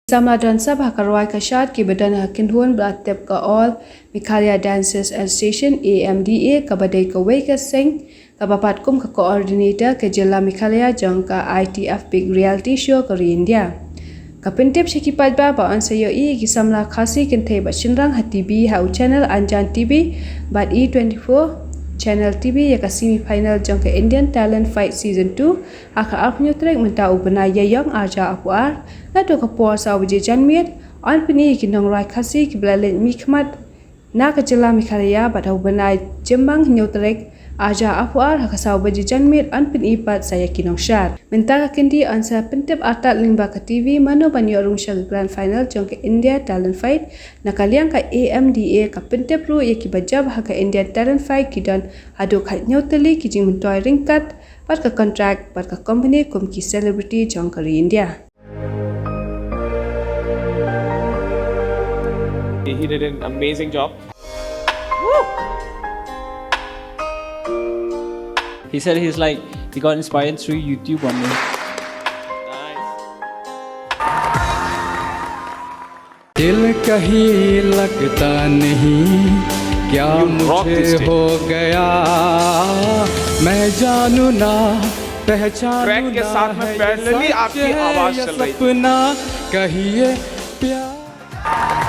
Samla dansa Nonggrwai Kashad ki badan hakin huan beratep ka all Mikhalia Dances Association AMDA ka badai ka wei ka sing ka bapat kum ka coordinator ke jilla Mikhalia Jong ka ITF Big Reality Show ka India. Ka pentep syakipat ba on sayo ki Samla Khasi kente ba shinrang hatibi hau channel Anjan TV bat E24 channel TV ya ka semi final Jong ke Indian Talent Fight Season 2 aka arpnyo trek mentau benaya yang aja apuar lato ka por sa wije janmiet on pini ki Nonggrwai Khasi ki blalen mikmat na ka jela Mikhalia bat hau benai jembang nyotrek aja apuar haka sa wije janmiet on pini pat saya ki Nongshad menta ka kendi on sa pentep atat lingba ka TV mano banyo rungsha grand final Jong ke India Talent Fight na kaliang ka AMDA ka pentep ru ya ki bajab haka India Talent Fight ki don adu khat nyoteli ki jing mentoi ringkat pat ka contract pat ka company kum ki celebrity Jong ka India. He did an amazing job. He said he got inspired through YouTube only. Nice. दिल कहीं लगता नहीं क्या मुझे हो गया मैं जानू ना पहचानू ट्रैक के साथ में पैरेलली आपकी आवाज चल रही थी। सपना कहिए प्यार